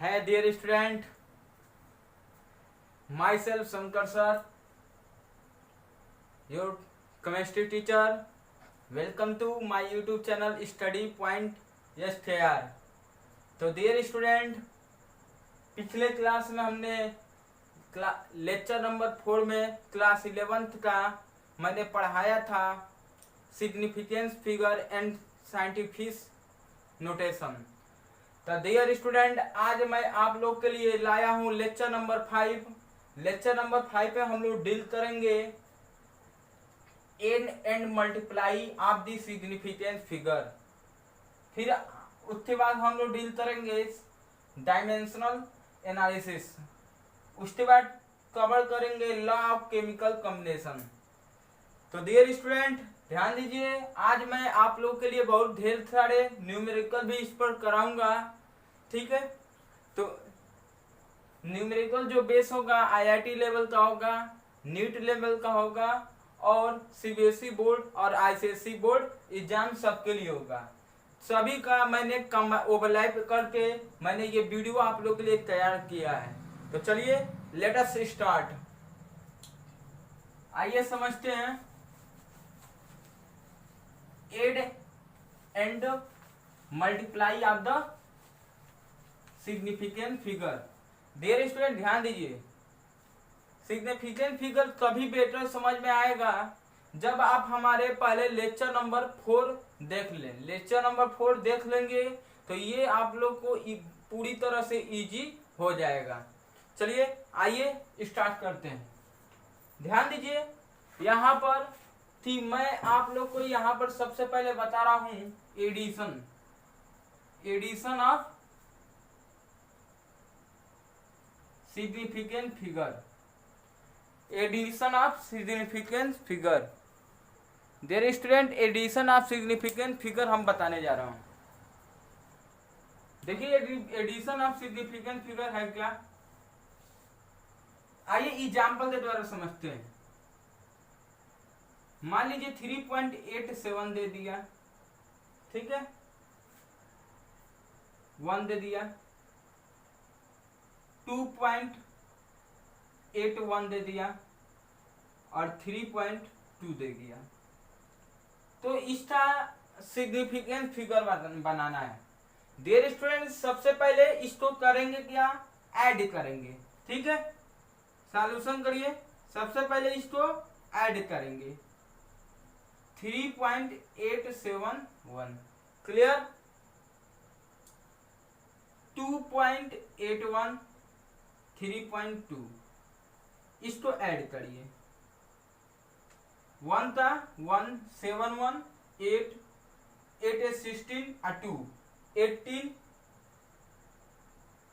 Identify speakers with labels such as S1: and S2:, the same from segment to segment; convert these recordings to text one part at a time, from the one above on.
S1: Hey dear student, myself Shankar sir, your chemistry teacher. Welcome to my YouTube channel Study Point SKR. तो dear student, पिछले class में हमने lecture number 4 में class 11th का मैंने पढ़ाया था significance figure and scientific notation. तो डियर स्टूडेंट, आज मैं आप लोग के लिए लाया हूँ लेक्चर नंबर 5। लेक्चर नंबर 5 पे हम लोग डील करेंगे an and multiply of the significance figure. फिर उसके बाद हम लोग डील करेंगे डायमेंशनल एनालिसिस। उसके बाद कवर करेंगे लॉ ऑफ केमिकल कॉम्बिनेशन। तो डियर स्टूडेंट ध्यान दीजिए, आज मैं आप लोग के लिए बहुत ढेर सारे न्यूमेरिकल भी इस पर कराऊंगा, ठीक है। तो न्यूमेरिकल जो बेस होगा आईआईटी लेवल का होगा, नीट लेवल का होगा और सीबीएसई बोर्ड और आईसीएसई बोर्ड एग्जाम सबके लिए होगा। सभी का मैंने ओवरलैप करके मैंने ये वीडियो आप लोग के लिए तैयार किया है। तो चलिए लेट अस स्टार्ट। आइए समझते हैं add and multiply of the significant figure. Dear student ध्यान दीजिए, सिग्निफिकेंट फिगर तभी बेटर समझ में आएगा जब आप हमारे पहले लेक्चर नंबर 4 देख लें। लेक्चर नंबर 4 देख लेंगे तो ये आप लोग को पूरी तरह से इजी हो जाएगा। चलिए आइए स्टार्ट करते हैं। ध्यान दीजिए, यहाँ पर थी मैं आप लोग को यहाँ पर सबसे पहले बता रहा हूं addition of significant figure. Addition of significant figure. Dear student, addition of significant figure हम बताने जा रहा हूं। देखिए एडिशन ऑफ सिग्निफिकेंट फिगर है क्या, आइए एग्जाम्पल के द्वारा समझते हैं। मान लीजिए 3.87 दे दिया, ठीक है, 1 दे दिया, 2.81 दे दिया और 3.2 दे दिया। तो इसका सिग्निफिकेंट फिगर बनाना है। डियर स्टूडेंट, सबसे पहले इसको करेंगे क्या, ऐड करेंगे, ठीक है। सॉल्यूशन करिए, सबसे पहले इसको ऐड करेंगे 3.871, क्लियर, 2.81, 3.2, इसको ऐड करिए। 1 था 1, 7 1 8, 8 is 16 और 2 18,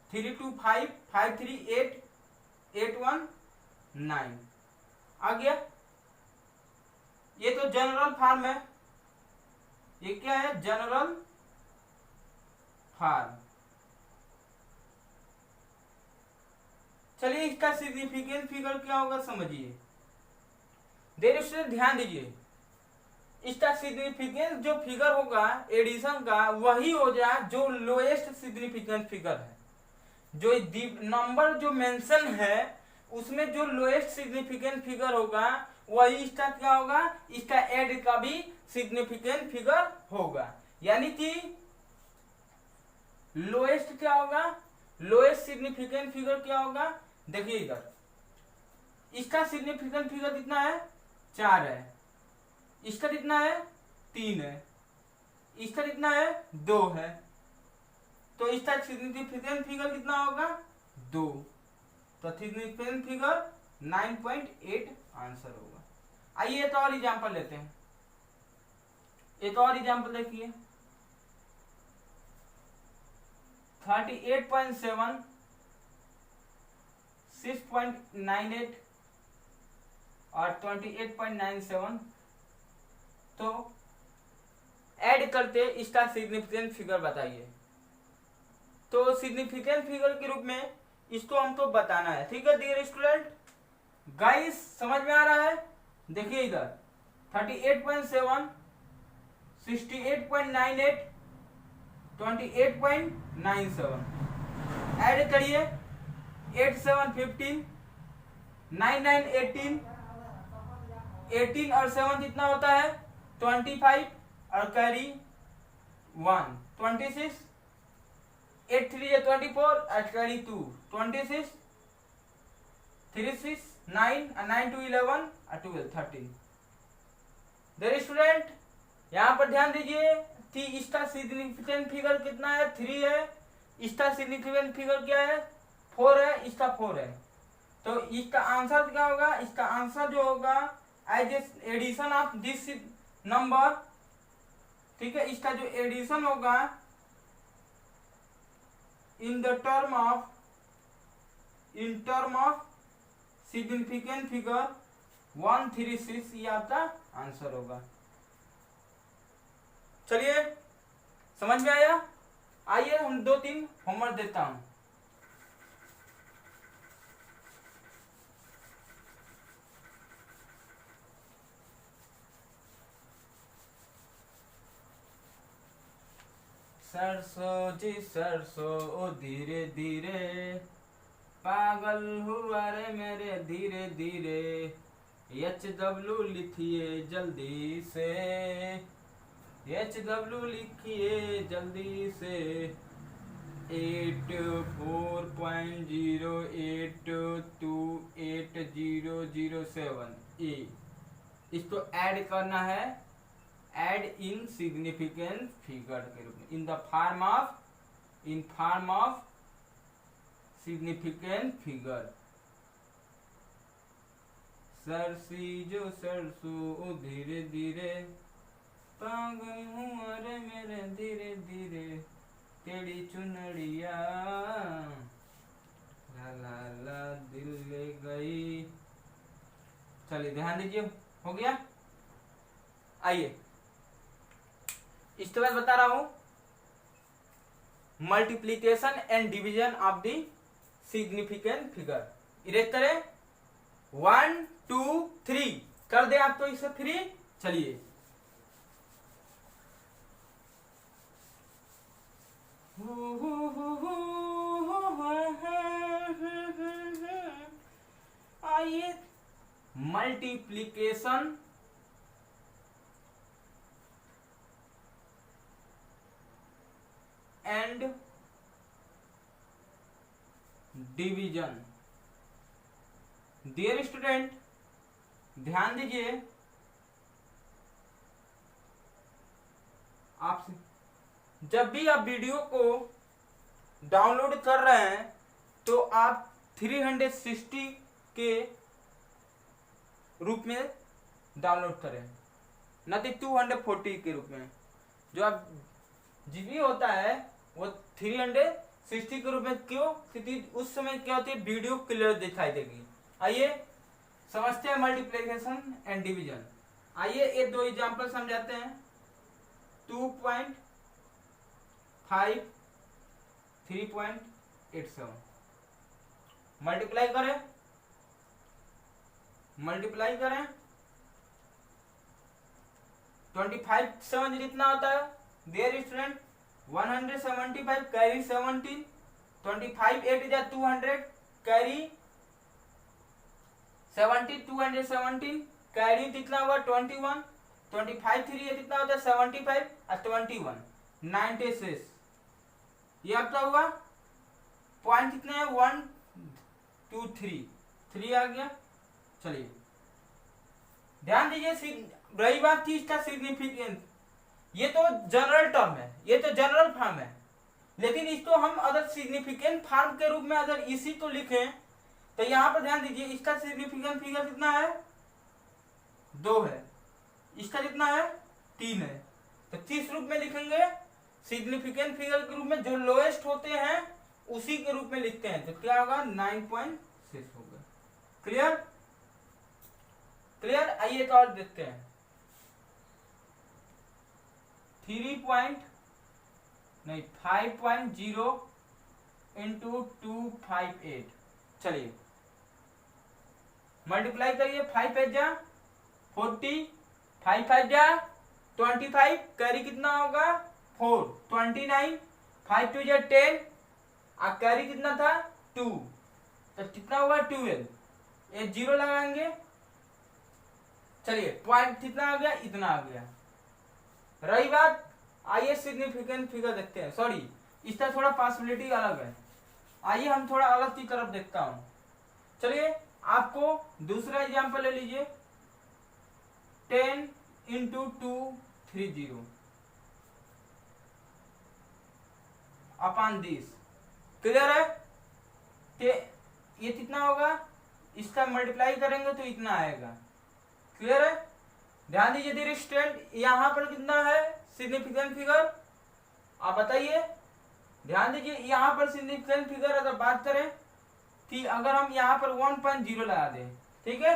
S1: 3 2 5, 5 3 8, 8 1 9 आ गया। ये तो जनरल फॉर्म है, ये क्या है, जनरल फॉर्म। चलिए इसका सिग्निफिकेंट फिगर क्या होगा समझिए। देर से ध्यान दीजिए, इसका सिग्निफिकेंट जो फिगर होगा एडिशन का वही हो जाए जो लोएस्ट सिग्निफिकेंट फिगर है। जो नंबर जो मेंशन है उसमें जो लोएस्ट सिग्निफिकेंट फिगर होगा वही इसका क्या होगा, इसका ऐड का भी सिग्निफिकेंट फिगर होगा। यानी कि लोएस्ट क्या होगा, लोएस्ट सिग्निफिकेंट फिगर क्या होगा, देखिए इधर इसका सिग्निफिकेंट फिगर कितना है, 4 है, इसका कितना है, 3 है, इसका कितना है, 2 है। तो इसका सिग्निफिकेंट फिगर कितना होगा, 2। तो सिग्निफिकेंट फिगर 9.8 आंसर होगा। आइए एक और एग्जांपल लेते हैं। एक और एग्जांपल देखिए, 38.7, 6.98 और 28.97। तो ऐड करते इसका सिग्निफिकेंट फिगर बताइए। तो सिग्निफिकेंट फिगर के रूप में इसको हमको बताना है, ठीक है डियर स्टूडेंट। गाइस समझ में आ रहा है, देखिए इधर 38.7, 68.98, 28.97। ऐड करिए 8 7 15, 9 9 18, 18 और 7 कितना होता है 25 और कैरी 1 26, 8 3 है 24 और कैरी 2 26, 3 6 9 और 9 2 11 और 12 13। देयर स्टूडेंट यहाँ पर ध्यान दीजिए कि इसका सिग्निफिकेंट फिगर कितना है 3 है, इसका सिग्निफिकेंट फिगर क्या है 4 है, इसका 4 है। तो इसका आंसर क्या होगा, इसका आंसर जो होगा as addition of this number, ठीक है, इसका जो एडिशन होगा in term of significant figure 136, ये आपका आंसर होगा। चलिए समझ में आया। आइए हम 2-3 होमवर्क देता हूं। सरसों जी सरसों धीरे धीरे पागल हुआ रे मेरे धीरे धीरे, HW लिखिए जल्दी से, HW लिखिए जल्दी से, 84.0828007 ए। इसको ऐड करना है, ऐड इन सिग्निफिकेंट फिगर के रूप में, in form of significant figure. सरसी जो सरसों धीरे धीरे पागल हूँ अरे मेरे धीरे धीरे, तेरी चुनरिया ला ला ला दिल ले गई। चलिए ध्यान दीजिए, हो गया। आइए इसके बाद बता रहा हूं multiplication and division of the significant figure. Erase करें 1 2 3 कर दे आप तो इसे 3। चलिए आइए multiplication and division. Dear student ध्यान दीजिए, आप जब भी आप वीडियो को डाउनलोड कर रहे हैं तो आप 360 के रूप में डाउनलोड करें, न कि 240 के रूप में। जो आप जीबी होता है वो 360 के रूप में, क्यों? क्योंकि उस समय क्या होती है, वीडियो क्लियर दिखाई देगी। आइए समझते हैं मल्टीप्लिकेशन एंड डिवीजन। आइए ये 2 एग्जांपल समझाते हैं। 2.5 3.87 मल्टीप्लाई करें 25 7 कितना होता है डियर स्टूडेंट 175 कैरी 17, 25 8 जा 200 कैरी 70 217 कैरी कितना हुआ 21, 25 3 कितना होता है 75 और 21 96। ये आपका हुआ पॉइंट कितने हैं 1 2 3 आ गया। चलिए ध्यान दीजिए, रही बात थी इसका सिग्निफिकेंस, ये तो जनरल टर्म है, ये तो जनरल फॉर्म है, लेकिन इसको हम अगर सिग्निफिकेंट फॉर्म के रूप में अगर इसी को लिखें तो यहां पर ध्यान दीजिए, इसका सिग्निफिकेंट फिगर कितना है 2 है, इसका कितना है 3 है। तो किस रूप में लिखेंगे, सिग्निफिकेंट फिगर के रूप में, जो लोएस्ट होते हैं उसी के रूप में लिखते हैं। तो क्या होगा 9.6 होगा। Clear clear. आइए एक और देखते हैं 5.0 इंटू 258। चलिए मल्टीप्लाई करिए, 5 5 जा 40, 5 5 जा 25, कैरी कितना होगा 4, 29, 5 2 जा 10, और कैरी कितना था 2, तो कितना होगा 12, ये 0 लगाएंगे। चलिए पॉइंट कितना आ गया, इतना आ गया। रही बात, आइए सिग्निफिकेंट फिगर देखते हैं। सॉरी, इसका थोड़ा पॉसिबिलिटी अलग है। आइए हम थोड़ा अलग की तरफ देखता हूं। चलिए आपको दूसरा एग्जांपल ले लीजिए, 10 इंटू 230 अपॉन दिस। क्लियर है कि ये कितना होगा, इसका मल्टीप्लाई करेंगे तो इतना आएगा। क्लियर है। ध्यान दीजिए डियर स्टूडेंट, यहां पर कितना है सिग्निफिकेंट फिगर, आप बताइए। ध्यान दीजिए यहां पर सिग्निफिकेंट फिगर अगर बात करें कि अगर हम यहां पर 1.0 लगा दें, ठीक है,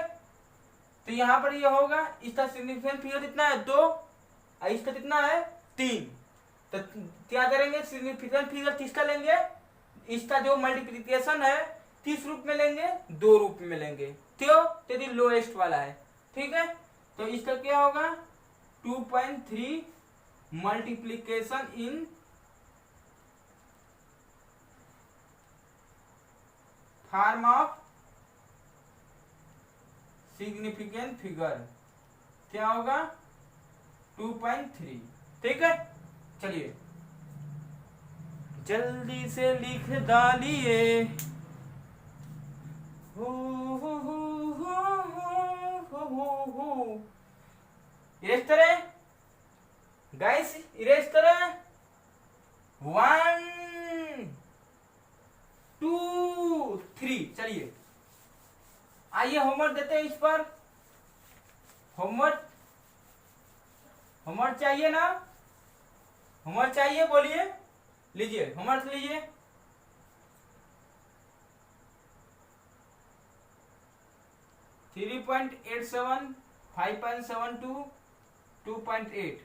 S1: तो यहां पर ये होगा, इसका सिग्निफिकेंट फिगर कितना है 2 और इसका कितना है 3। तो क्या करेंगे, सिग्निफिकेंट फिगर किसका लेंगे, इसका जो मल्टीप्लिकेशन है किस रूप में लेंगे, 2 रूप में लेंगे। क्यों, यदि लोएस्ट वाला है। ठीक है, तो इसका क्या होगा 2.3 multiplication in form of significant figure, क्या होगा 2.3। ठीक है, चलिए जल्दी से लिख डालिए। इरेज करें गाइस, इरेज करें। 1 2 3। चलिए आइए होमवर्क देते हैं इस पर। होमवर्क चाहिए ना, होमवर्क चाहिए, बोलिए, लीजिए होमवर्क लीजिए। थ्री 3.87 5.72 2.8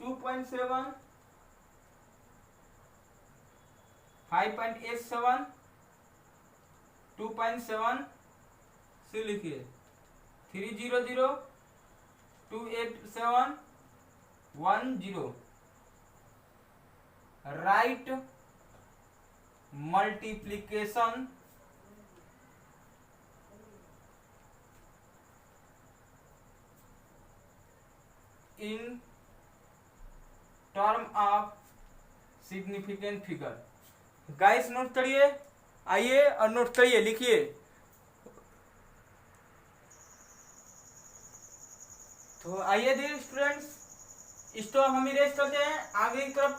S1: 2.7 5.87 2.7 से लिखिए 300 287 10। Right multiplication in term of significant figure. Guys note करिए, आइए और नोट करिए, लिखिए। तो आइए डियर स्टूडेंट्स, इसको हम इरेज करते हैं, आगे की तरफ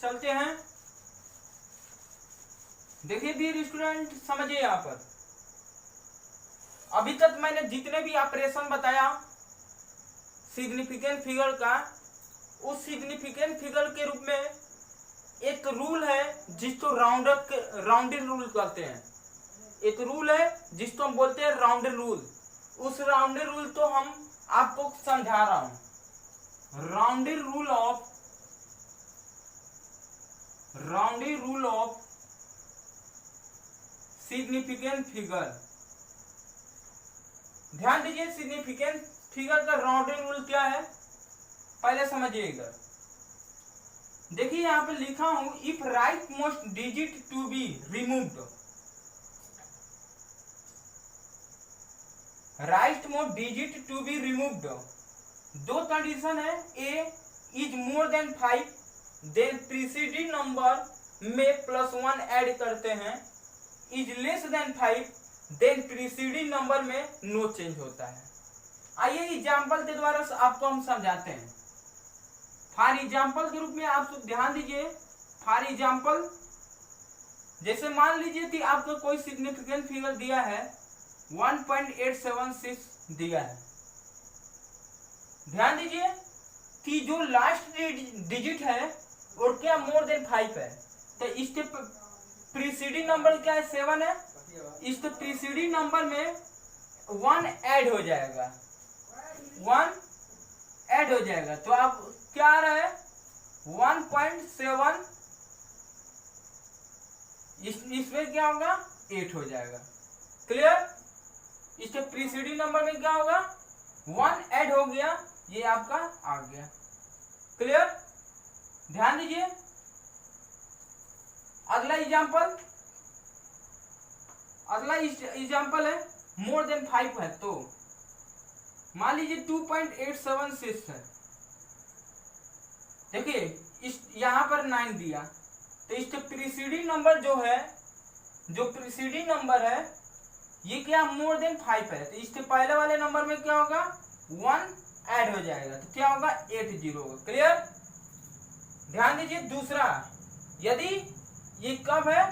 S1: चलते हैं। देखिए डियर स्टूडेंट, समझिए यहां पर अभी तक मैंने जितने भी ऑपरेशन बताया सिग्निफिकेंट फिगर का, उस सिग्निफिकेंट फिगर के रूप में एक रूल है जिसको राउंडेड रूल कहते हैं। एक रूल है जिसको हम बोलते हैं राउंडेड रूल। उस राउंडेड रूल तो हम आपको समझा रहा हूं। Rounded rule of significant figure. ध्यान दीजिए सिग्निफिकेंट फिगर का राउंडेड रूल क्या है, पहले समझिएगा। देखिए यहां पे लिखा हूं, if right most digit to be removed, right most digit to be removed, दो कंडीशन है, A is more than 5 then preceding number में +1 ऐड करते हैं, is less than 5 then preceding number में नो चेंज होता है। आइए एग्जाम्पल के द्वारा आपको हम समझाते हैं। फॉर एग्जाम्पल के रूप में आप ध्यान दीजिए। फॉर एग्जाम्पल, जैसे मान लीजिए कि आपको कोई सिग्निफिकेंट फिगर दिया है 1.876 दिया है। ध्यान दीजिए कि जो लास्ट डिजिट है वो क्या मोर देन 5 है, तो इसके प्रीसीडिंग नंबर क्या है 7 है, इसके प्रीसीडिंग नंबर में 1 ऐड हो जाएगा, 1 ऐड हो जाएगा, तो आप क्या आ रहा है 1.7, इसमें क्या होगा 8 हो जाएगा। क्लियर। इसके प्रीसीडिंग नंबर में क्या होगा 1 ऐड हो गया, ये आपका आ गया। क्लियर। ध्यान दीजिए अगला एग्जाम्पल है मोर देन 5 है, तो मान लीजिए 2.876 है। देखिए इस यहां पर 9 दिया, तो इसके प्रीसीडिंग नंबर जो प्रीसीडिंग नंबर है ये क्या मोर देन 5 है, तो इसके पहले वाले नंबर में क्या होगा 1 ऐड हो जाएगा, तो क्या होगा 80 होगा। क्लियर। ध्यान दीजिए दूसरा, यदि ये कब है,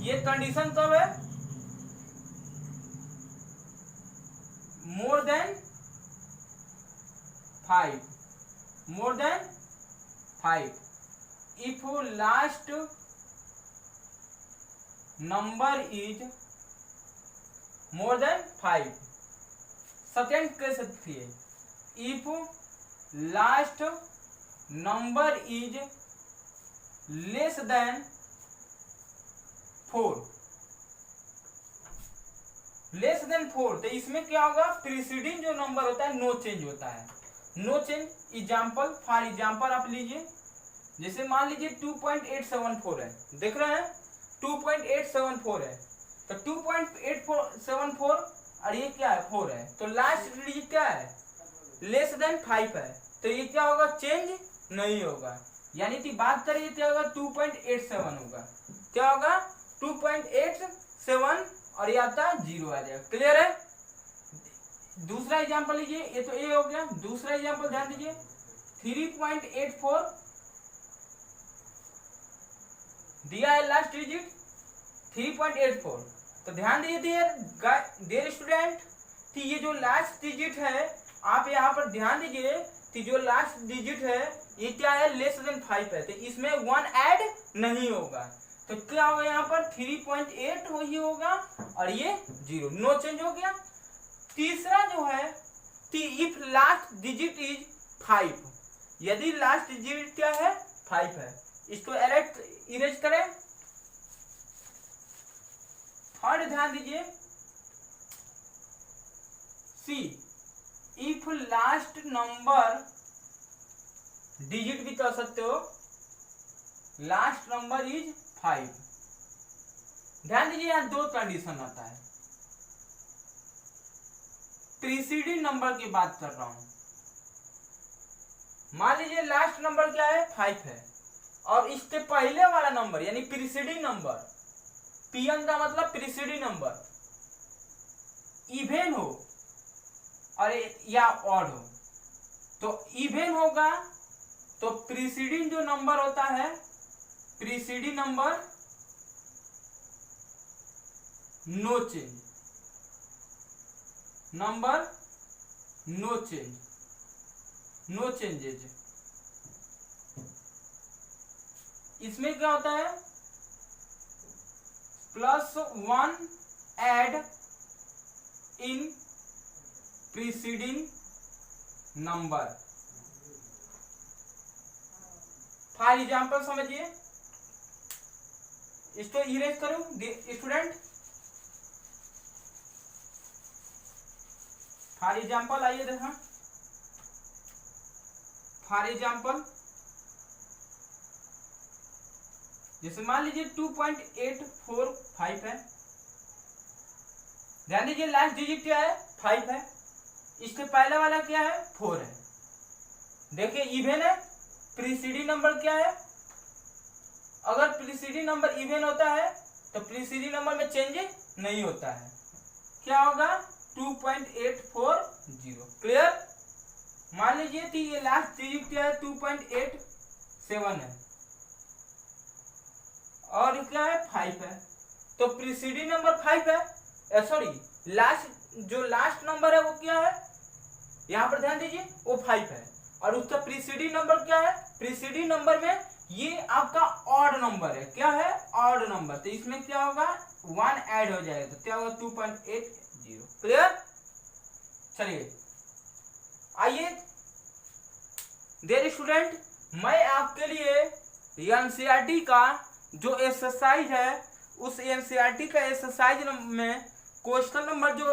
S1: ये कंडीशन कब है, मोर than 5, more than 5 if last number is more than 5। Second कह सकती है if last number is less then 4, less than 4, तो इसमें क्या होगा प्रीसीडिंग जो नंबर होता है नो चेंज होता है, no change. Example for example आप लीजिए, जैसे मान लीजिए 2.874 है, देख रहे हैं 2.874 है, तो 2.874 और ये क्या है 4 है, तो लास्ट डिजिट क्या है लेस देन 5 है, तो ये क्या होगा चेंज नहीं होगा, यानी कि बात करिए क्या होगा 2.87 होगा, क्या होगा 2.87 और ये आता है 0 आ जाएगा। क्लियर है। दूसरा एग्जांपल लीजिए, ये तो ए हो गया। दूसरा एग्जांपल ध्यान दीजिए 3.84 दिया है लास्ट डिजिट 3.84, तो ध्यान दीजिए डियर स्टूडेंट कि ये जो लास्ट डिजिट है आप यहाँ पर ध्यान दीजिए कि जो लास्ट डिजिट है ये क्या है लेस देन 5 है, तो इसमें 1 ऐड नहीं होगा, तो क्या होगा यहाँ पर 3.8 ही होगा और ये 0, नो चेंज हो गया। तीसरा जो है इफ लास्ट डिजिट इज 5, यदि लास्ट डिजिट क्या है 5 है, इसको इरेज करें। थर्ड ध्यान दीजिए see if last number digit भी कर सकते हो, लास्ट नंबर इज 5। ध्यान दीजिए यहां दो कंडीशन आता है, प्रीसीडिंग नंबर की बात कर रहा हूं। मान लीजिए लास्ट नंबर क्या है 5 है और इसके पहले वाला नंबर यानी प्रीसीडिंग नंबर, पीएन का मतलब प्रीसीडिंग नंबर इवेन हो और या ऑड हो, तो इवेन होगा तो प्रीसीडिंग जो नंबर होता है preceding number no change, number no change, no changes. इसमें क्या होता है +1 add in preceding number. For example समझिए, इसको इरेज करूं स्टूडेंट। फॉर एग्जाम्पल आइए देखा, फॉर एग्जाम्पल जैसे मान लीजिए 2.845 है, ध्यान दीजिए लास्ट डिजिट क्या है 5 है, इसके पहले वाला क्या है 4 है। देखिए इवेन है, प्रीसीडिंग नंबर क्या है, अगर प्रीसीडिंग नंबर इवेन होता है तो प्रीसीडिंग नंबर में चेंज नहीं होता है, क्या होगा 2.840। क्लियर। मान लीजिए कि ये लास्ट डिजिट क्या है 2.87 है और क्या है 5 है, तो प्रीसीडिंग नंबर 5 है, सॉरी लास्ट नंबर है वो क्या है, यहां पर ध्यान दीजिए वो 5 है और उसका प्रीसीडिंग नंबर क्या है, प्रीसीडिंग नंबर में ये आपका ऑड नंबर है, क्या है ऑड नंबर, तो इसमें क्या होगा 1 ऐड हो जाएगा, तो क्या होगा 2.80। क्लियर। चलिए आइए डियर स्टूडेंट, मैं आपके लिए एनसीईआरटी का जो एक्सरसाइज है उस एनसीईआरटी का एक्सरसाइज में क्वेश्चन नंबर जो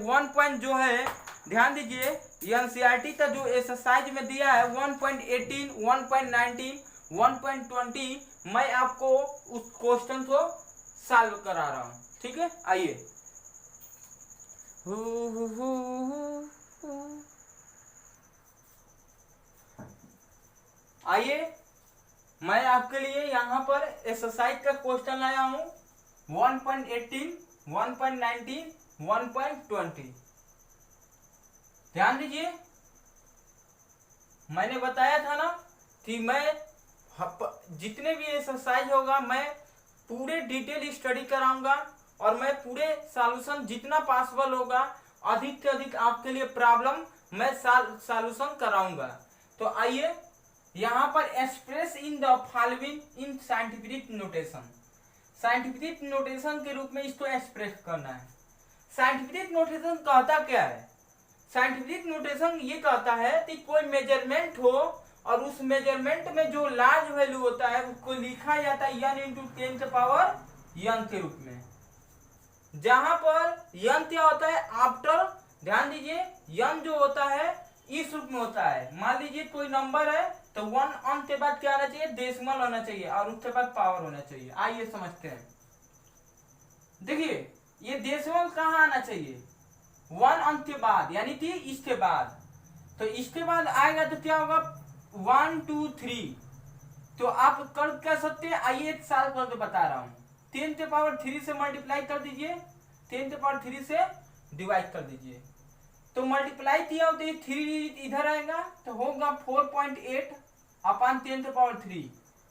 S1: 1 पॉइंट जो है, ध्यान दीजिए एनसीईआरटी का जो एक्सरसाइज में दिया है 1.18, 1.19, 1.20 मैं आपको उस क्वेश्चन को सॉल्व करा रहा हूं, ठीक है। आइए, आइए मैं आपके लिए यहाँ पर एक्सरसाइज का क्वेश्चन लाया हूं 1.18, 1.19, 1.20। ध्यान दीजिए, मैंने बताया था ना कि मैं जितने भी एक्सरसाइज होगा मैं पूरे डिटेल स्टडी कराऊंगा और मैं पूरे सॉल्यूशन जितना पॉसिबल होगा अधिक से अधिक आपके लिए प्रॉब्लम मैं सॉल्यूशन कराऊंगा। तो आइए यहाँ पर express in the following in scientific notation, scientific notation के रूप में इसको एक्सप्रेस करना है। साइंटिफिक नोटेशन कहता क्या है? साइंटिफिक नोटेशन ये कहता है कि कोई मेजरमेंट हो और उस मेजरमेंट में जो लार्ज वैल्यू होता है उसको लिखा जाता है n इंटू 10 पावर n के रूप में, जहां पर n क्या होता है आफ्टर। ध्यान दीजिए, n जो होता है इस रूप में होता है। मान लीजिए कोई नंबर है तो 1 अंक के बाद क्या आना चाहिए? डेसिमल होना चाहिए और उसके बाद पावर होना चाहिए। आइए समझते हैं। देखिए ये डेसिमल कहाँ आना चाहिए? 1 अंक के बाद, यानी कि इसके बाद। तो इसके बाद आएगा तो क्या होगा? 1 2 3। तो आप कर क्या सकते हैं? आइए एक साल करके बता रहा हूं। 10 के पावर 3 से मल्टीप्लाई कर दीजिए, 10 के पावर 3 से डिवाइड कर दीजिए। तो मल्टीप्लाई किया हो तो ये 3 इधर आएगा तो होगा 4.8 अपॉन 10 के पावर 3,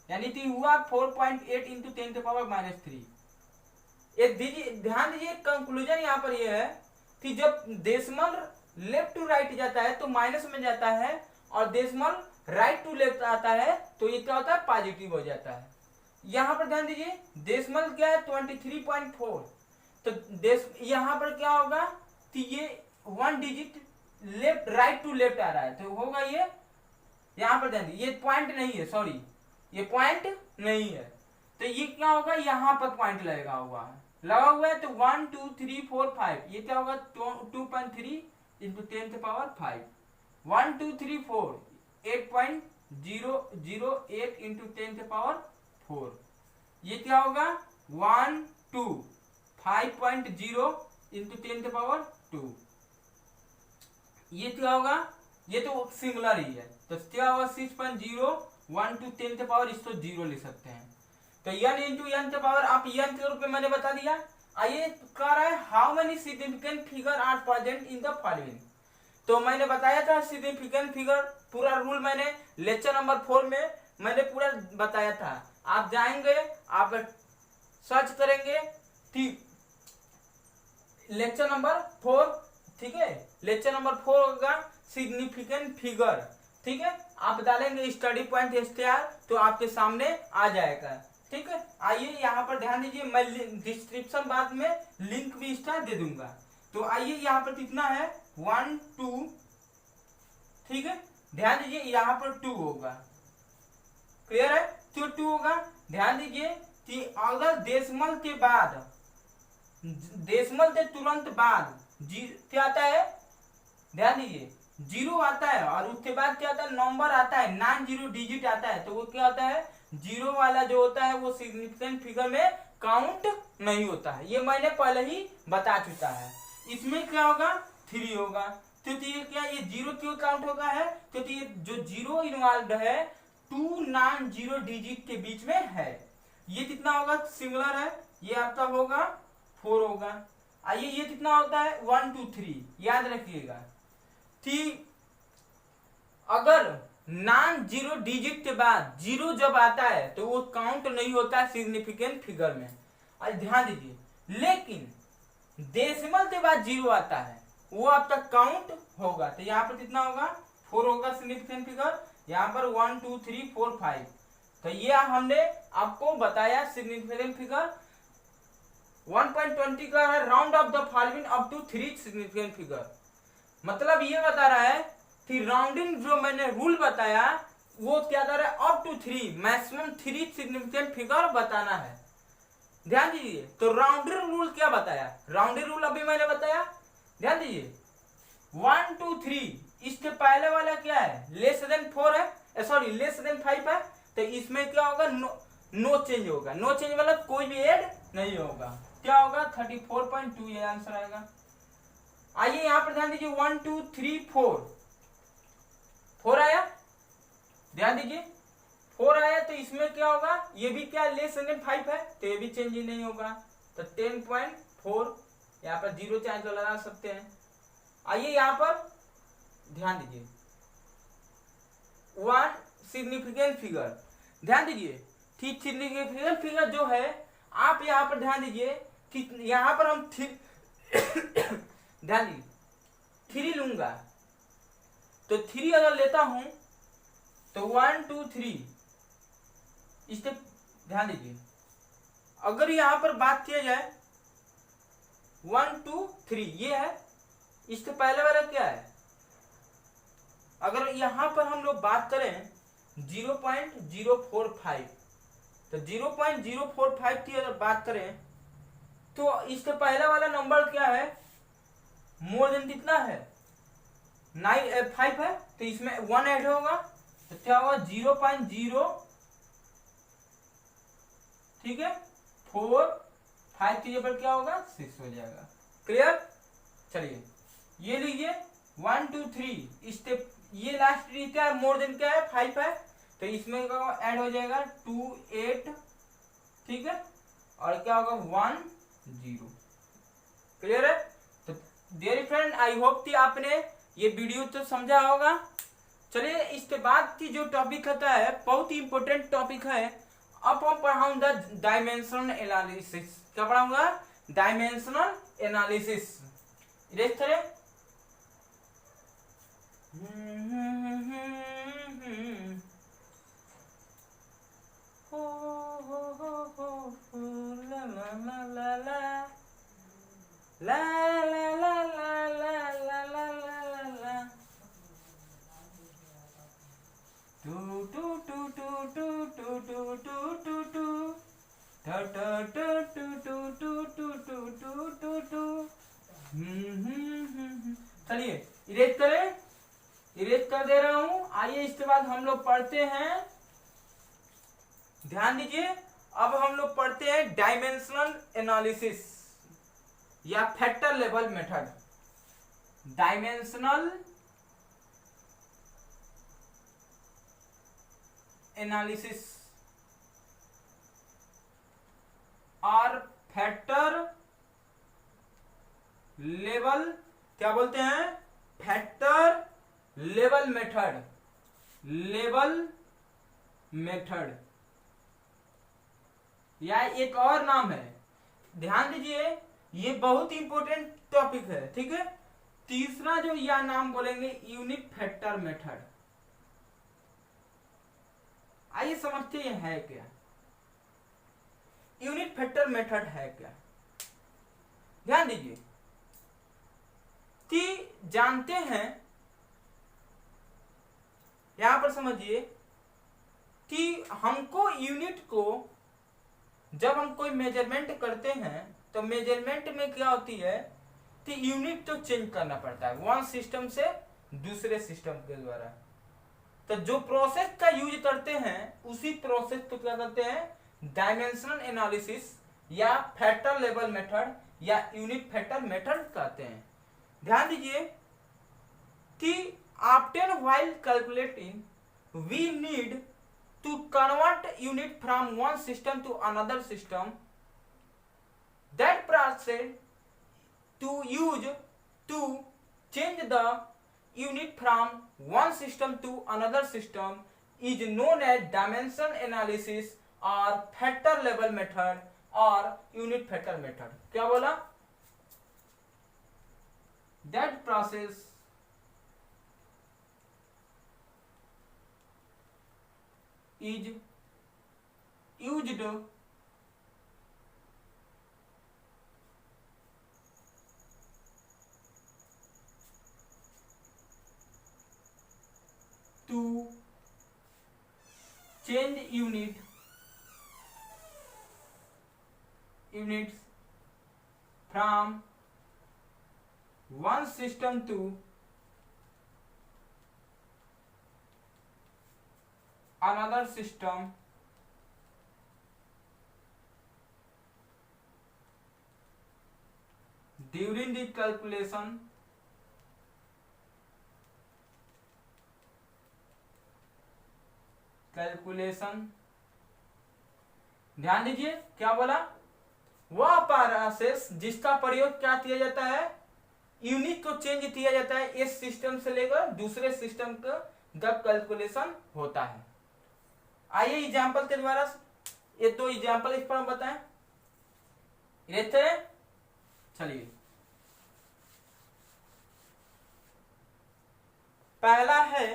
S1: यानी कि हुआ 4.8 इंटू 10 के पावर -3। एक दीजिए, ध्यान दीजिए, कंक्लूजन यहाँ पर ये है कि जब डेसिमल लेफ्ट टू राइट जाता है तो माइनस में जाता है और डेसिमल राइट टू लेफ्ट आता है तो ये क्या होता है? पॉजिटिव हो जाता है। यहाँ पर ध्यान दीजिए, डेसिमल क्या है? 23.4। तो यहाँ पर क्या होगा कि ये 1 digit left right to left आ रहा है तो होगा ये, यहाँ पर ध्यान दीजिए, ये पॉइंट नहीं है, सॉरी ये पॉइंट नहीं है, तो ये क्या होगा? यहाँ पर पॉइंट लगेगा हुआ है, लगा हुआ है। तो 1 2 3 4 5, ये क्या होगा? 2.3 इंटू 10 पावर 5। 1 2 3 4 8.008 into 10 power 4। ये क्या होगा? 1 2 5.0 इंटू 10 पावर 2। ये क्या होगा? ये तो सिमिलर ही है, तो क्या होगा? 6.0 1 टू 10 पावर, इसको 0 ले सकते हैं। तो n इंटू n के पावर आप n के रूप में मैंने बता दिया। आइए कह रहा है how many significant figure are present in the following. तो मैंने बताया था सिग्निफिकेंट फिगर, पूरा रूल मैंने लेक्चर नंबर 4 में मैंने पूरा बताया था। आप जाएंगे, आप सर्च करेंगे, ठीक, लेक्चर नंबर 4, ठीक है, लेक्चर नंबर 4 होगा सिग्निफिकेंट फिगर, ठीक है। आप डालेंगे स्टडी पॉइंट STR तो आपके सामने आ जाएगा, ठीक है। आइए यहाँ पर ध्यान दीजिए, मैं डिस्क्रिप्शन बाद में लिंक भी इसका दे दूंगा। तो आइए यहाँ पर कितना है? 1 2, ठीक है। ध्यान दीजिए यहाँ पर 2 होगा, क्लियर है? तो 2 होगा। ध्यान दीजिए कि अगर डेसिमल के बाद, डेसिमल के तुरंत बाद क्या आता है? ध्यान दीजिए 0 आता है और उसके बाद क्या आता है? नंबर आता है, 9 0 डिजिट आता है, तो वो क्या होता है? 0 वाला जो होता है वो सिग्निफिकेंट फिगर में काउंट नहीं होता है। ये मैंने पहले ही बता चुका है। इसमें क्या होगा? 3 होगा। क्योंकि ये क्या, ये 0 क्यों काउंट होगा है? क्योंकि ये जो 0 इन्वॉल्व है 2 9 0 डिजिट के बीच में है। ये कितना होगा? सिमिलर है, ये आपका होगा 4 होगा। आइए ये कितना होता है? 1 2 3, याद रखिएगा। ठीक, अगर 9 0 डिजिट के बाद 0 जब आता है तो वो काउंट नहीं होता सिग्निफिकेंट फिगर में। और ध्यान दीजिए, लेकिन डेसिमल के बाद 0 आता है वो आपका काउंट होगा। तो यहाँ पर कितना होगा? 4 होगा सिग्निफिकेंट फिगर। यहाँ पर 1 2 3 4 5। तो ये हमने आपको बताया सिग्निफिकेंट फिगर। 1.20 का है round off the following up to 3 significant figure. मतलब ये बता रहा है कि राउंडिंग जो मैंने रूल बताया वो क्या कर रहा है? Up to 3, maximum 3 significant figure बताना है। ध्यान दीजिए, तो राउंडिंग रूल क्या बताया? राउंडिंग रूल अभी मैंने बताया, ध्यान दीजिए। 1 2 3, इसके पहले वाला क्या है? लेस देन 4 है, सॉरी लेस देन 5 है, तो इसमें क्या होगा, नो चेंज होगा। नो चेंज मतलब कोई भी ऐड नहीं होगा। क्या होगा 34.2, ये आंसर आएगा। आइए यहां पर ध्यान दीजिए 1 2 3 4, 4 आया, ध्यान दीजिए 4 आया, तो इसमें क्या होगा, ये भी क्या लेस देन 5 है, तो ये भी चेंज ही नहीं होगा। तो 10.4 यहाँ पर 0 चांस लगा सकते हैं। आइए यहाँ पर ध्यान दीजिए 1 सिग्निफिकेंट फिगर, ध्यान दीजिए ठीक, सिग्निफिकेंट फिगर जो है, आप यहाँ पर ध्यान दीजिए कि यहाँ पर हम ध्यान दीजिए 3 लूंगा, तो 3 अगर लेता हूं तो 1 2 3 स्टेप, ध्यान दीजिए अगर यहां पर बात किया जाए 1 2 3 ये है, इससे पहले वाला क्या है, अगर यहां पर हम लोग बात करें 0.045, तो 0.045 की अगर बात करें तो इससे पहले वाला नंबर क्या है, मोर देन कितना है 5 है, तो इसमें 1 ऐड होगा, तो क्या होगा 0.0, ठीक है 4 5 की जगह क्या होगा 6 हो जाएगा। क्लियर, चलिए ये लीजिए 1 2 3 स्टेप, ये लास्ट ट्री क्या है, मोर देन क्या है 5 है, तो इसमें ऐड हो जाएगा 2 8, ठीक है, और क्या होगा 1 0। क्लियर है। तो डियर फ्रेंड, आई होप कि आपने ये वीडियो तो समझा होगा। चलिए इसके बाद की जो टॉपिक होता है बहुत ही इंपॉर्टेंट टॉपिक है, अब हम पढ़ाऊंगा डायमेंशनल एनालिसिस। क्या पढ़ाऊंगा, डायमेंशनल एनालिसिस। इरेज करें, ला ला ला ला ला ला ला ला ला ला ला ला, टू to to to to to to to to to, to to to to to to to टू। चलिए इरेज करें, इरेज कर दे रहा हूं। आइए इसके बाद हम लोग पढ़ते हैं, ध्यान दीजिए अब हम लोग पढ़ते हैं डायमेंशनल एनालिसिस या factor level method. Dimensional analysis और फैक्टर लेवल, क्या बोलते हैं, factor level method, level method या एक और नाम है। ध्यान दीजिए ये बहुत इंपॉर्टेंट टॉपिक है, ठीक है। तीसरा जो यह नाम बोलेंगे यूनिट फैक्टर मेथड। आइए समझते हैं है क्या, यूनिट फैक्टर मेथड है क्या। ध्यान दीजिए कि जानते हैं, यहां पर समझिए कि हमको यूनिट को जब हम कोई मेजरमेंट करते हैं तो मेजरमेंट में क्या होती है कि यूनिट तो चेंज करना पड़ता है वन सिस्टम से दूसरे सिस्टम के द्वारा। तो जो प्रोसेस का यूज करते हैं उसी प्रोसेस को क्या करते हैं, डायमेंशनल एनालिसिस या फैक्टर लेवल मेथड या यूनिट फैक्टर मेथड कहते हैं। ध्यान दीजिए कि after while calculating we need to convert unit from one system to another system. That process to use to change the unit from one system to another system is known as dimension analysis or factor level method or unit factor method. क्या बोला, that process is used to change units from one system to another system during the calculation ध्यान दीजिए क्या बोला, वह process जिसका प्रयोग क्या किया जाता है, यूनिट को चेंज किया जाता है इस सिस्टम से लेकर दूसरे सिस्टम का जब कैलकुलेशन होता है। आइए एग्जांपल के द्वारा ये दो एग्जांपल इस पर हम बताएं। चलिए पहला है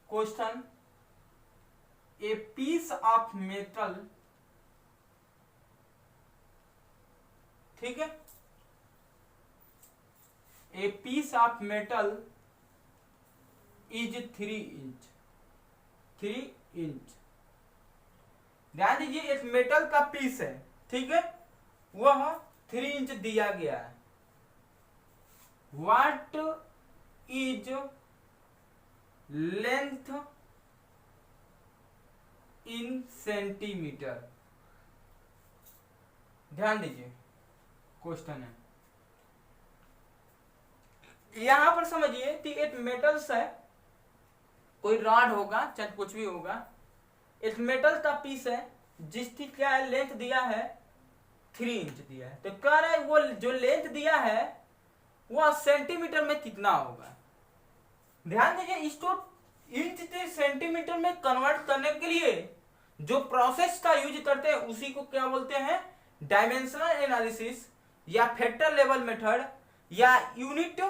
S1: question, a piece of metal, ठीक है, a piece of metal is 3 inch. ध्यान दीजिए एक मेटल का पीस है, ठीक है, वह 3 इंच दिया गया है। What is length in centimetre. ध्यान दीजिए क्वेश्चन है, यहां पर समझिए कि एक मेटल्स है, कोई रॉड होगा चाहे कुछ भी होगा, एक मेटल का पीस है जिसकी क्या है लेंथ दिया है 3 इंच दिया है। तो कह रहा है वो जो लेंथ दिया है वह सेंटीमीटर में कितना होगा। ध्यान दीजिए इसको इंच से सेंटीमीटर में कन्वर्ट करने के लिए जो प्रोसेस का यूज करते हैं उसी को क्या बोलते हैं, डायमेंशनल एनालिसिस या फैक्टर लेवल मेथड या यूनिट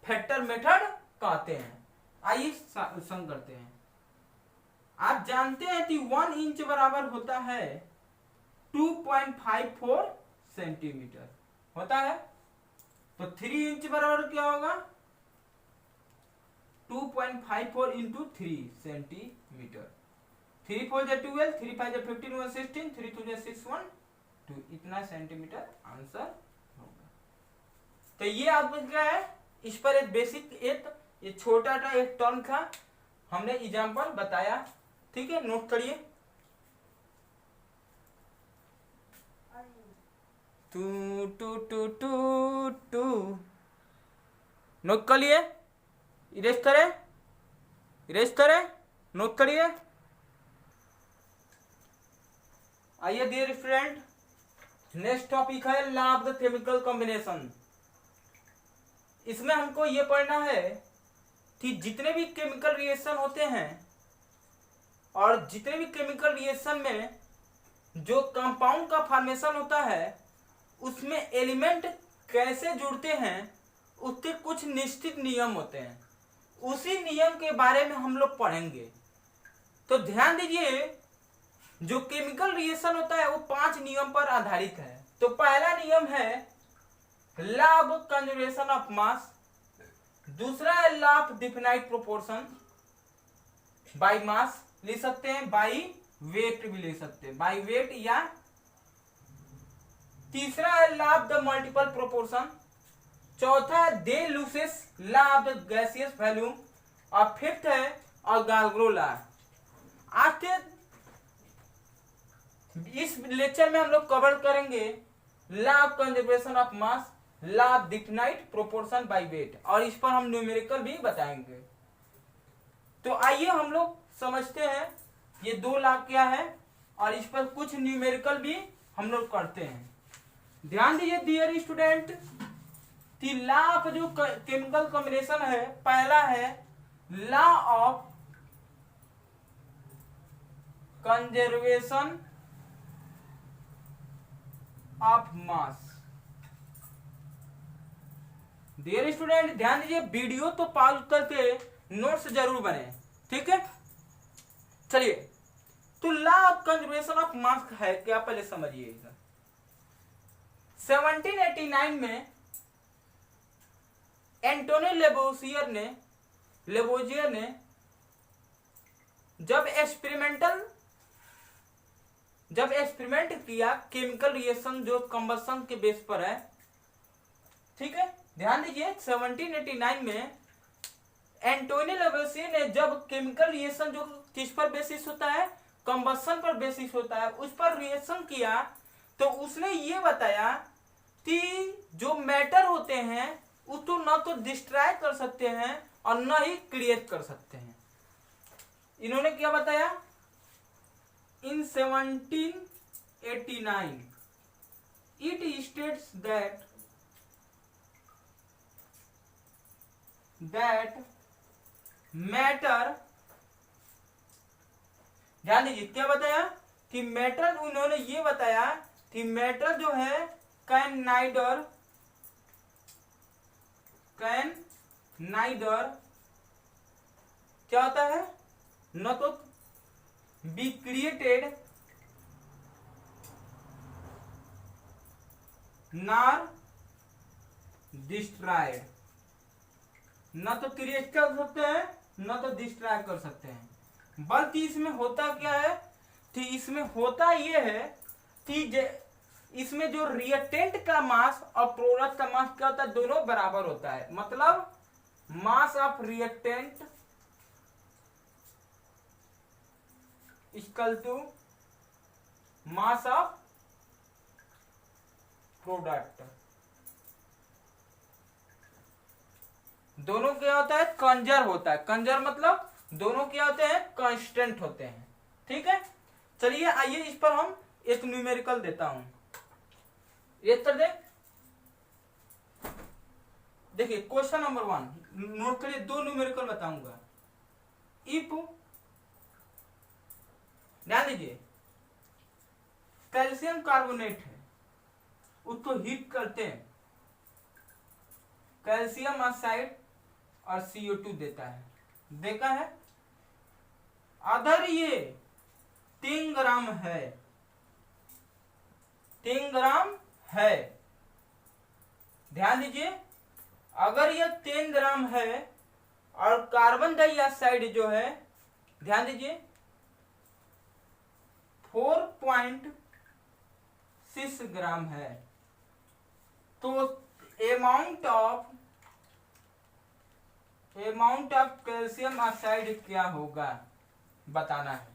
S1: फैक्टर मेथड कहते हैं। आइए संग करते हैं। आप जानते हैं कि 1 इंच बराबर होता है 2.54 सेंटीमीटर होता है, तो 3 इंच बराबर क्या होगा 2.54 इंटू 3 सेंटीमीटर। 3 4 जा 12, 3 5 जा 15, 1 16, 3 2 जा 6 1 2, इतना सेंटीमीटर आंसर होगा। तो ये आपको क्या है, इस पर एक बेसिक ये छोटा सा एक टर्म था, हमने एग्जांपल बताया, ठीक है, नोट करिए। Two to to to two note करिए, इरेज करें, नोट करिए। आइए डियर फ्रेंड, नेक्स्ट टॉपिक है law of the chemical combination. इसमें हमको ये पढ़ना है कि जितने भी केमिकल रिएक्शन होते हैं और जितने भी केमिकल रिएक्शन में जो कंपाउंड का फॉर्मेशन होता है उसमें एलिमेंट कैसे जुड़ते हैं उसके कुछ निश्चित नियम होते हैं, उसी नियम के बारे में हम लोग पढ़ेंगे। तो ध्यान दीजिए जो केमिकल रिएक्शन होता है वो 5 नियम पर आधारित है। तो पहला नियम है लॉ ऑफ कंजर्वेशन ऑफ मास, दूसरा है law of definite proportion by mass, ले सकते हैं बाय वेट भी ले सकते हैं, बाय वेट, या तीसरा है law of the multiple proportion, चौथा है दे लूसेस law of the gaseous volume, और फिफ्थ है अवोगाड्रो लॉ। आज के इस लेक्चर में हम लोग कवर करेंगे law of conservation of mass, law of definite proportion by weight, और इस पर हम न्यूमेरिकल भी बताएंगे। तो आइए हम लोग समझते हैं ये 2 लॉ क्या है और इस पर कुछ न्यूमेरिकल भी हम लोग करते हैं। ध्यान दीजिए डियर स्टूडेंट कि लॉ ऑफ जो केमिकल कॉम्बिनेशन है, पहला है law of conservation of mass. Dear student ध्यान दीजिए, वीडियो तो पॉज करके नोट्स जरूर बने, ठीक है। चलिए, तो लॉ ऑफ कंजर्वेशन ऑफ मास है क्या, पहले समझिए। 1789 में एंटोनी लेबोजियर ने जब एक्सपेरिमेंट किया केमिकल रिएक्शन जो कंबशन के बेस पर है, ठीक है, ध्यान दीजिए 1789 में एंटोनी लवेसियर ने जब केमिकल रिएक्शन जो किस पर बेसिस होता है, कंबशन पर बेसिस होता है, उस पर रिएक्शन किया, तो उसने ये बताया कि जो मैटर होते हैं उसको न तो डिस्ट्रॉय कर सकते हैं और न ही क्रिएट कर सकते हैं। इन्होंने क्या बताया, इन 1789 it states that मैटर, ध्यान दीजिए क्या बताया कि मैटर, उन्होंने ये बताया कि मैटर जो है कैन नाइदर क्या होता है, न तो बी क्रिएटेड नॉर डिस्ट्रॉयड, न तो क्रिएट कर सकते हैं न तो डिस्ट्रॉय कर सकते हैं, बल्कि इसमें होता क्या है कि इसमें होता ये है कि इसमें जो रिएक्टेंट का मास और प्रोडक्ट का मास क्या होता है, दोनों बराबर होता है। मतलब mass of reactant equal to mass of product, दोनों क्या होता है, कंजर्व होता है। कंजर्व मतलब दोनों क्या होते हैं, कांस्टेंट होते हैं। ठीक है, चलिए आइए इस पर हम एक न्यूमेरिकल देता हूं, ये कर दे। देखिए क्वेश्चन नंबर 1 नोट करिए, दो न्यूमेरिकल बताऊंगा। इफ, ध्यान दीजिए, कैल्शियम कार्बोनेट है, उसको हीट करते हैं, कैल्शियम ऑक्साइड और CO2 देता है, देखा है। अगर ये 3 ग्राम है, 3 ग्राम है, ध्यान दीजिए, अगर ये 3 ग्राम है और कार्बन डाइऑक्साइड जो है, ध्यान दीजिए 4.6 ग्राम है, तो अमाउंट ऑफ कैल्शियम ऑक्साइड क्या होगा बताना है।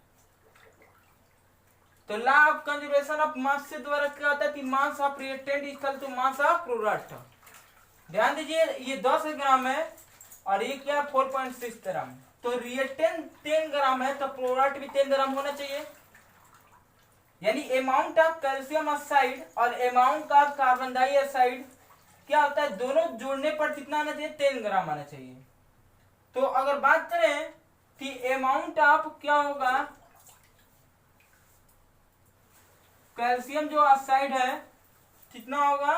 S1: तो law of conservation of mass से द्वारा क्या होता है कि mass of reactant equal to mass of product. ध्यान दीजिए ये 10 ग्राम है और ये क्या 4.6 ग्राम, तो रिएक्टेंट 10 ग्राम है तो प्रोडक्ट भी 10 ग्राम होना चाहिए। यानी अमाउंट ऑफ कैल्शियम ऑक्साइड और अमाउंट ऑफ कार्बन डाइऑक्साइड क्या होता है, दोनों जोड़ने पर कितना आना चाहिए, 10 ग्राम आना चाहिए। तो अगर बात करें कि अमाउंट ऑफ क्या होगा, कैल्शियम जो ऑक्साइड है कितना होगा,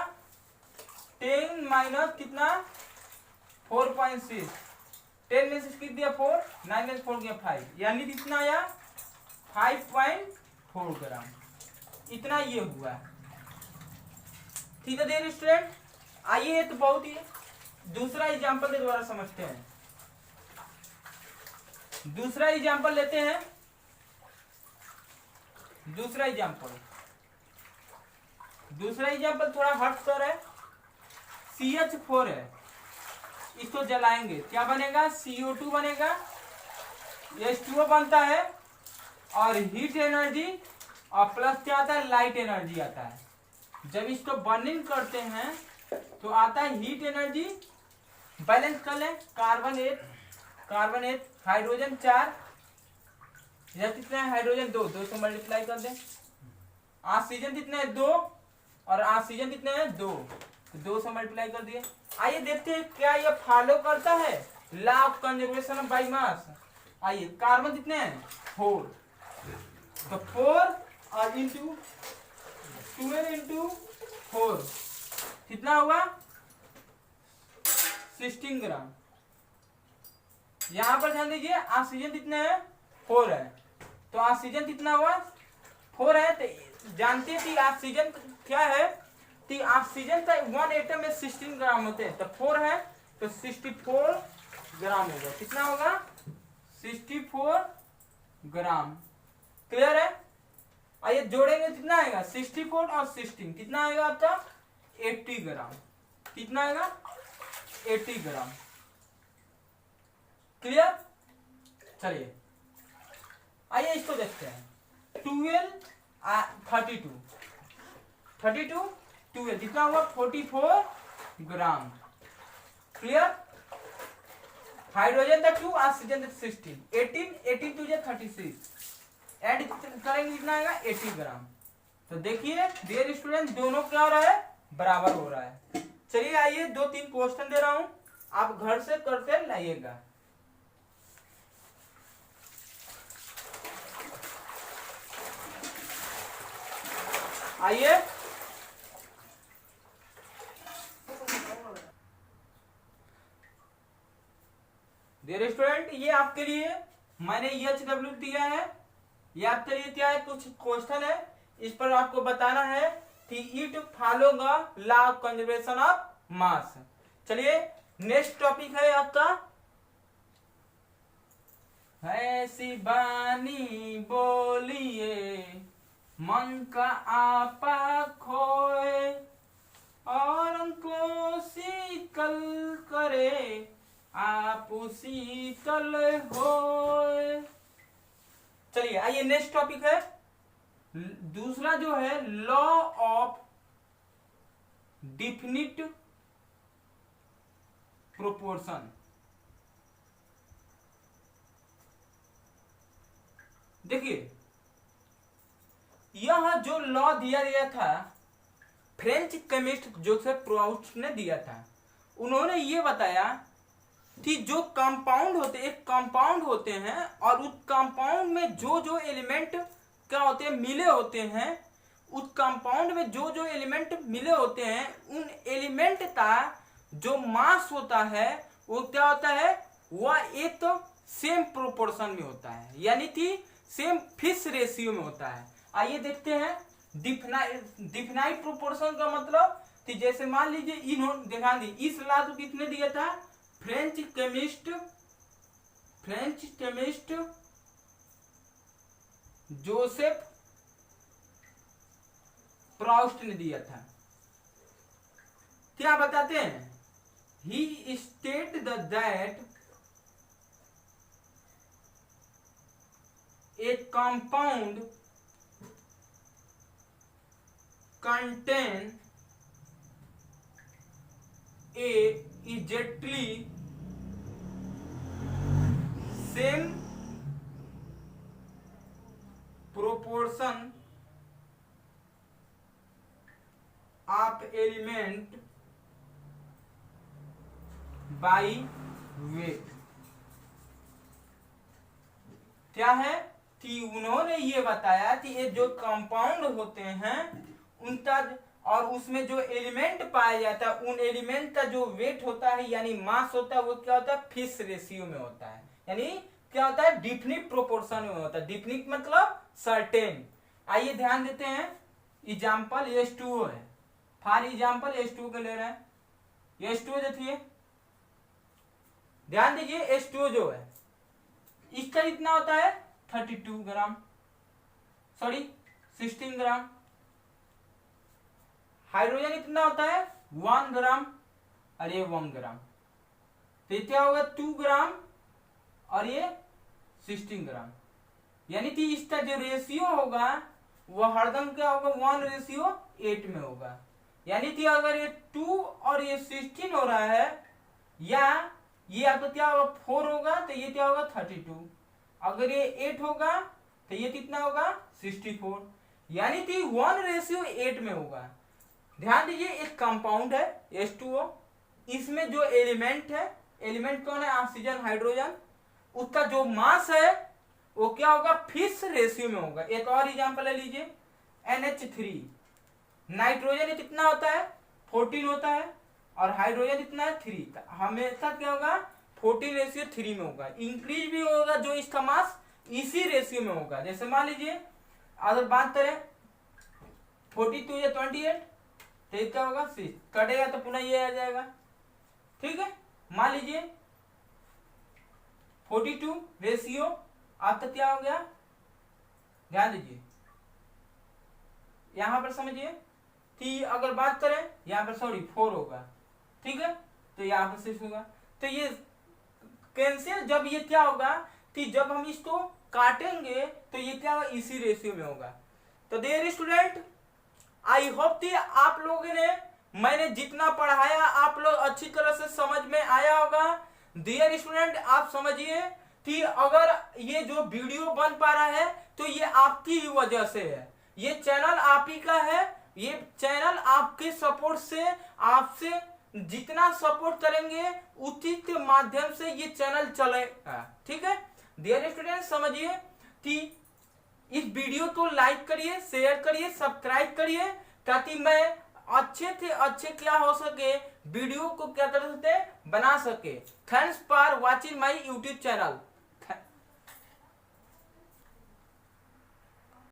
S1: 10 माइनस कितना 4.6, 10 में से कितना दिया 4, 9 में से 4 गया 5, यानी कितना आया 5.4 ग्राम, इतना ये हुआ। ठीक है देर स्टूडेंट, आइए तो बहुत ही दूसरा एग्जांपल के द्वारा समझते हैं। दूसरा एग्जांपल लेते हैं, दूसरा एग्जांपल थोड़ा हटकर है, CH4 है, इसको जलाएंगे क्या बनेगा, CO2 बनेगा, H2O बनता है और हीट एनर्जी और प्लस क्या आता है, लाइट एनर्जी आता है। जब इसको बर्निंग करते हैं तो आता है हीट एनर्जी, बैलेंस कर लें, कार्बन 8 हाइड्रोजन 4, यह कितने हैं, हाइड्रोजन 2 से मल्टीप्लाई कर दें, ऑक्सीजन कितने हैं 2 और ऑक्सीजन कितने हैं 2, तो 2 से मल्टीप्लाई कर दिए। आइए देखते हैं क्या यह फॉलो करता है law of conservation of by mass. आइए कार्बन कितने हैं 4, तो 4 और इंटू 12 इंटू 4 कितना हुआ 16 ग्राम। यहां पर ध्यान दीजिए ऑक्सीजन कितने हैं 4 है, तो ऑक्सीजन कितना हुआ 4 है, तो जानते हैं कि ऑक्सीजन क्या है, कि ऑक्सीजन का 1 एटम में 16 ग्राम होते हैं, तो 4 है तो 64 ग्राम होगा, कितना होगा 64 ग्राम। क्लियर है, आइए जोड़ेंगे कितना आएगा 64 और 16 कितना आएगा आपका 80 ग्राम, कितना आएगा 80 ग्राम। क्लियर। चलिए आइए इसको देखते हैं। 12 32 32 12 कितना हुआ 44 ग्राम। क्लियर। हाइड्रोजन था 2, ऑक्सीजन था 16, 18 टू 36 ऐड करेंगे कितना आएगा 80 ग्राम। तो देखिए डियर स्टूडेंट दोनों क्या हो रहा है बराबर हो रहा है। चलिए आइए 2-3 क्वेश्चन दे रहा हूं, आप घर से करते लाइएगा। आइए डियर स्टूडेंट ये आपके लिए मैंने EHW दिया है, ये आपके लिए क्या है कुछ क्वेश्चन है, इस पर आपको बताना है कि it follow the law of conservation of मास। चलिए नेक्स्ट टॉपिक है आपका ऐसी बानी बोलिए मन का आपा खोए और अंको शीतल करे आप शीतल होए। चलिए आइए नेक्स्ट टॉपिक है दूसरा जो है लॉ ऑफ डिफिनिट प्रोपोर्शन। देखिए यह जो लॉ दिया गया था फ्रेंच केमिस्ट जोसेफ प्रोउस्ट ने दिया था। उन्होंने ये बताया कि जो कंपाउंड होते एक कंपाउंड होते हैं और उस कंपाउंड में जो जो एलिमेंट क्या होते हैं मिले होते हैं, उस कंपाउंड में जो जो एलिमेंट मिले होते हैं उन एलिमेंट का जो मास होता है वो क्या होता है वह एक तो सेम प्रोपोर्शन में होता है, यानी कि सेम फिक्स रेशियो में होता है। आइए देखते हैं डिफिनाइट प्रोपोर्शन का मतलब कि जैसे मान लीजिए इन्होंने दिखा दी इस लॉ को किसने दिया था फ्रेंच केमिस्ट जोसेफ प्रोउस्ट ने दिया था। क्या बताते हैं he state that a compound contain a exactly same proportion of element by weight। क्या है कि उन्होंने ये बताया कि ये जो कंपाउंड होते हैं उनका और उसमें जो एलिमेंट पाया जाता है उन एलिमेंट का जो वेट होता है यानी मास होता है वो क्या होता है फिक्स रेशियो में होता है, यानी क्या होता है डिफिनिट प्रोपोर्शन में होता है। डिफिनिट मतलब सर्टेन। आइए ध्यान देते हैं एग्जांपल H2O है, फॉर एग्जांपल H2O को ले रहे हैं। H2O देखिए ध्यान दीजिए H2O जो है इसका कितना होता है 32 ग्राम, सॉरी 16 ग्राम। हाइड्रोजन कितना होता है 1 ग्राम और ये 1 ग्राम, तो ये क्या होगा 2 ग्राम और ये 16 ग्राम, यानी कि इसका जो रेशियो होगा वह हरदम क्या होगा 1:8 में होगा। यानी कि अगर ये 2 और ये 16 हो रहा है या ये आपका क्या होगा 4 होगा तो ये क्या होगा 32, अगर ये 8 होगा तो ये कितना होगा 64, यानी कि 1:8 में होगा। ध्यान दीजिए एक कंपाउंड है H2O, इसमें जो एलिमेंट है, एलिमेंट कौन है ऑक्सीजन हाइड्रोजन, उसका जो मास है वो क्या होगा फिक्स रेशियो में होगा। एक और एग्जांपल ले लीजिए NH3, नाइट्रोजन कितना होता है 14 होता है और हाइड्रोजन कितना है 3, हमेशा क्या होगा 14:3 में होगा। इंक्रीज भी होगा जो इसका मास इसी रेशियो में होगा। जैसे मान लीजिए अगर बात करें 42 या 28 तो क्या होगा 6 कटेगा तो पुनः ये आ जाएगा, ठीक है। मान लीजिए 42 रेशियो आपका क्या हो गया, ध्यान दीजिए यहां पर समझिए कि अगर बात करें यहाँ पर सॉरी 4 होगा, ठीक है, तो यहाँ पर 6 होगा। तो ये कैंसिल जब ये क्या होगा कि जब हम इसको काटेंगे तो ये क्या होगा, इसी रेशियो में होगा। तो डियर स्टूडेंट, आई होप कि आप लोगों ने मैंने जितना पढ़ाया आप लोग अच्छी तरह से समझ में आया होगा। डियर स्टूडेंट, आप समझिए कि अगर ये जो वीडियो बन पा रहा है तो ये आपकी ही वजह से है। ये चैनल आप ही का है, ये चैनल आपके सपोर्ट से, आपसे जितना सपोर्ट करेंगे उसी के माध्यम से ये चैनल चलेगा। ठीक है डियर स्टूडेंट, समझिए कि इस वीडियो को लाइक करिए, शेयर करिए, सब्सक्राइब करिए, ताकि मैं अच्छे से अच्छे क्या हो सके वीडियो को क्या कर सकते बना सके। Thanks for watching my YouTube channel.